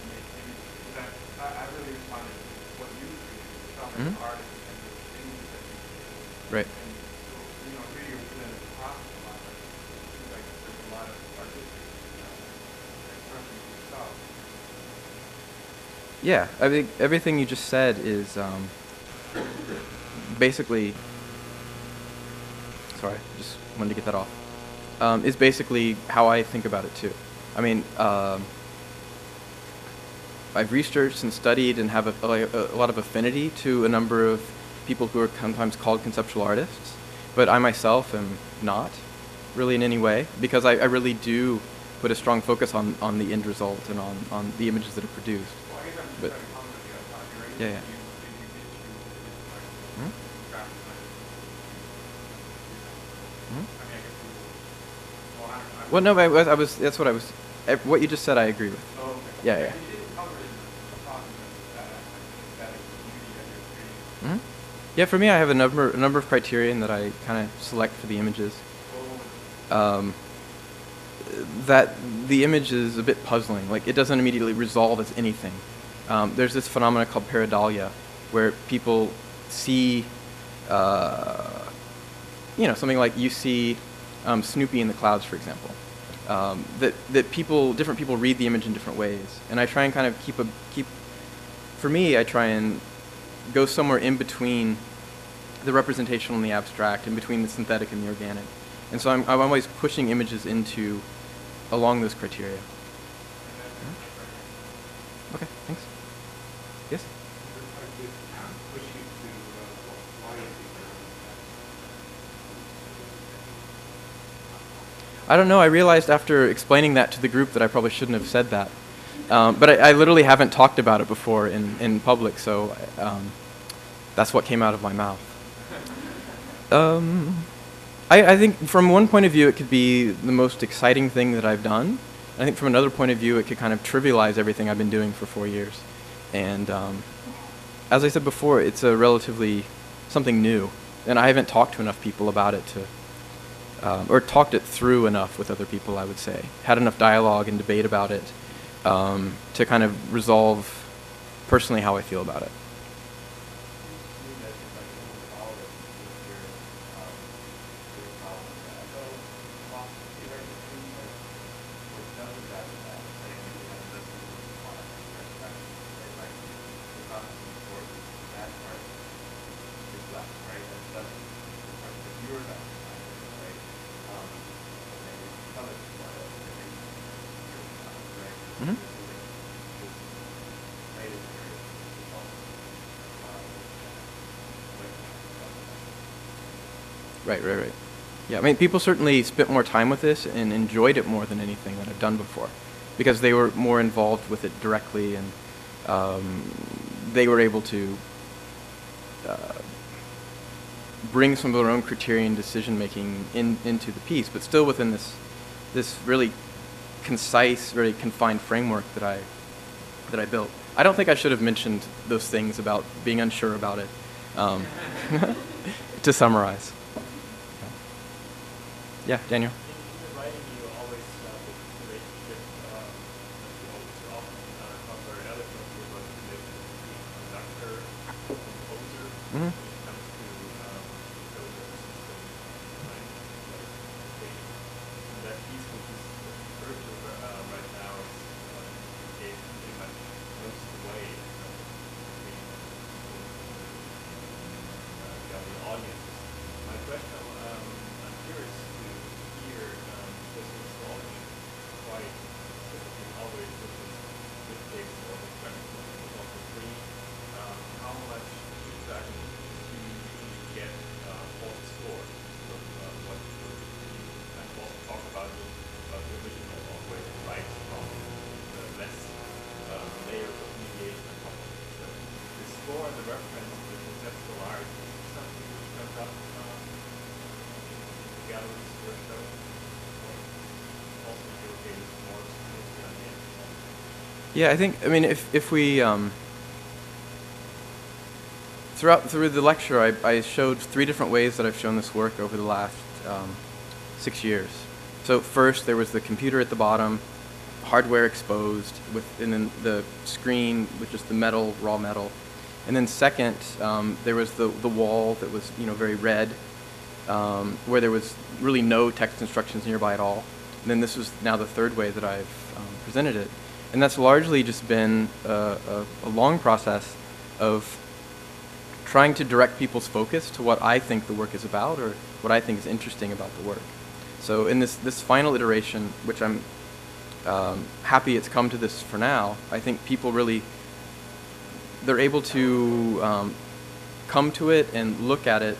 make images? Because I really responded to what you created yourself as Mhm. an artist in terms of images that you created. Right. And so, really within the process a lot, but it seems like there's a lot of artistic expression of yourself. Yeah, I think everything you just said is basically. Sorry, just wanted to get that off. Is basically how I think about it too. I mean, I've researched and studied and have a lot of affinity to a number of people who are sometimes called conceptual artists, but I myself am not really in any way, because I really do put a strong focus on the end result and on the images that are produced. Well, I guess I'm just But trying to comment with you on your right? yeah, yeah. You Mhm. graphic design. Mhm. I mean, I guess you, well, I'm Well, no, I was. That's what I was. What you just said, I agree with. oh, okay. Yeah, yeah. You didn't cover it in the process of that aspect, that community that you're creating. Hmm. Yeah, for me, I have a number of criterion that I kind of select for the images. Oh, That the image is a bit puzzling. Like, it doesn't immediately resolve as anything. There's this phenomena called pareidolia, where people see something like you see Snoopy in the clouds, for example. That different people read the image in different ways, and I try and kind of for me, I try and go somewhere in between the representational and the abstract, in between the synthetic and the organic, and so I'm always pushing images along those criteria. Okay, thanks. Yes? I don't know. I realized after explaining that to the group that I probably shouldn't have said that. But I literally haven't talked about it before in public, so that's what came out of my mouth. I think from one point of view, it could be the most exciting thing that I've done. I think from another point of view, it could kind of trivialize everything I've been doing for 4 years. And as I said before, it's a relatively something new, and I haven't talked to enough people about it or talked it through enough with other people, I would say. Had enough dialogue and debate about it to kind of resolve personally how I feel about it. Mm-hmm. Right. Yeah, I mean, people certainly spent more time with this and enjoyed it more than anything that I've done before, because they were more involved with it directly, and they were able to bring some of their own criterion decision-making into the piece, but still within this really concise, very confined framework that I built. I don't think I should have mentioned those things about being unsure about it. To summarize. Yeah, Daniel. In your writing, you always look at the relationship that you often talk very eloquently about the relationship between conductor and composer Mm-hmm. when it comes to build a system, right? And that piece, which is referred to right now, is gave pretty much most of the way between the audiences. My question, I'm curious to hear, because installation quite specifically always dictates all the questions was also free. How much feedback do you get for the score? So, what you kind of also talk about the original always right from the less layers of mediation and top of it. So the score and the reference to the conceptual art is something which comes up galleries were shown, or also in your case more mostly on the end. Yeah, I mean, if we through the lecture, I showed 3 different ways that I've shown this work over the last 6 years. So first, there was the computer at the bottom, hardware exposed, and then the screen with just the metal, raw metal. And then second, there was the wall that was very red, where there was really no text instructions nearby at all. And then this was now the third way that I've presented it. And that's largely just been a long process of trying to direct people's focus to what I think the work is about, or what I think is interesting about the work. So in this final iteration, which I'm happy it's come to this for now, I think people really, they're able to come to it and look at it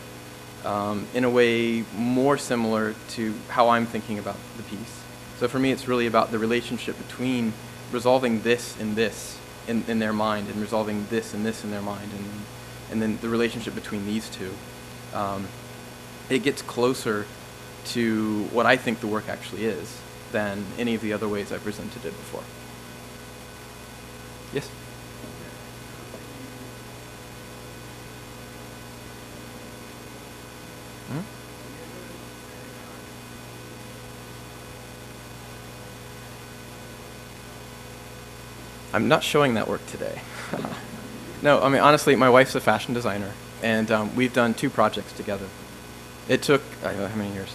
in a way more similar to how I'm thinking about the piece. So for me, it's really about the relationship between resolving this and this in their mind, and resolving this and this in their mind, and then the relationship between these two. It gets closer to what I think the work actually is than any of the other ways I've presented it before. Yes? Hmm? I'm not showing that work today. No, I mean, honestly, my wife's a fashion designer, and we've done 2 projects together. It took, I don't know how many years?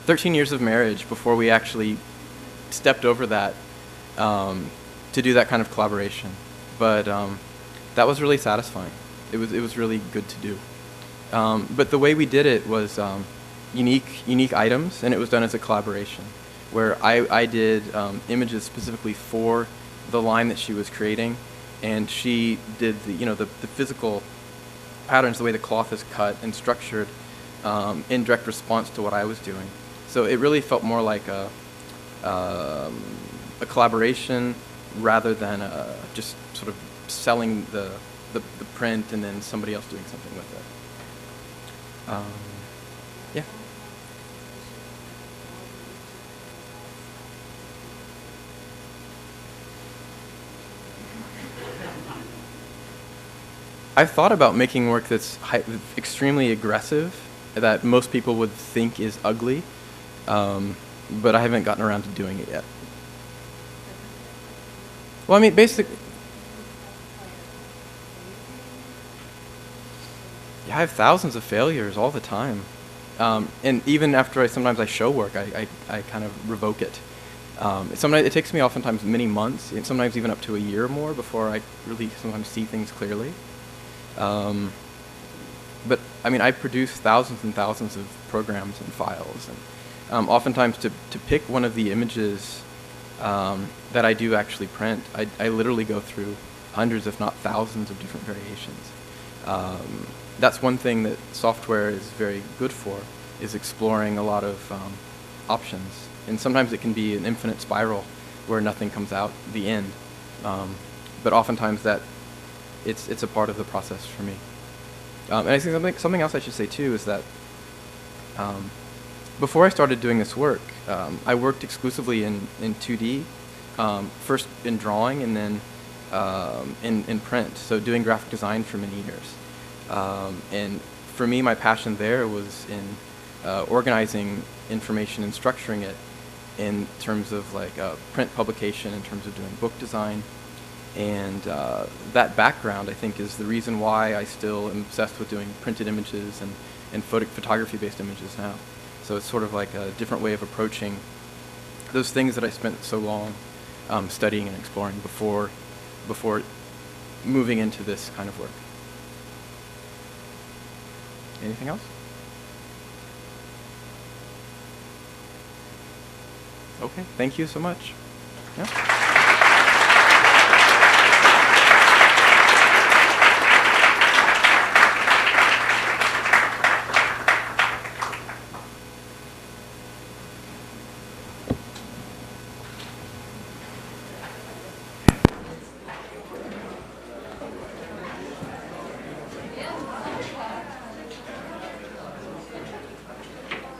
13 years of marriage before we actually stepped over that to do that kind of collaboration. But that was really satisfying. It was really good to do. But the way we did it was unique items, and it was done as a collaboration, where I did images specifically for the line that she was creating, and she did the physical patterns, the way the cloth is cut and structured, in direct response to what I was doing. So it really felt more like a collaboration rather than just sort of selling the print and then somebody else doing something with it. Yeah. I've thought about making work that's extremely aggressive, that most people would think is ugly, but I haven't gotten around to doing it yet. Well, I mean, basically, yeah, I have thousands of failures all the time. And even after sometimes I show work, I kind of revoke it. Sometimes it takes me oftentimes many months, and sometimes even up to a year or more before I really sometimes see things clearly. But I mean, I produce thousands and thousands of programs and files, and oftentimes to pick one of the images that I do actually print, I literally go through hundreds, if not thousands, of different variations. That's one thing that software is very good for, is exploring a lot of options. And sometimes it can be an infinite spiral where nothing comes out the end. But oftentimes it's a part of the process for me. And I think something else I should say too is that before I started doing this work, I worked exclusively in 2D, first in drawing and then in print, so doing graphic design for many years. And for me, my passion there was in organizing information and structuring it in terms of like print publication, in terms of doing book design. And that background, I think, is the reason why I still am obsessed with doing printed images and photography-based images now. So it's sort of like a different way of approaching those things that I spent so long studying and exploring before moving into this kind of work. Anything else? Okay, thank you so much. Yeah.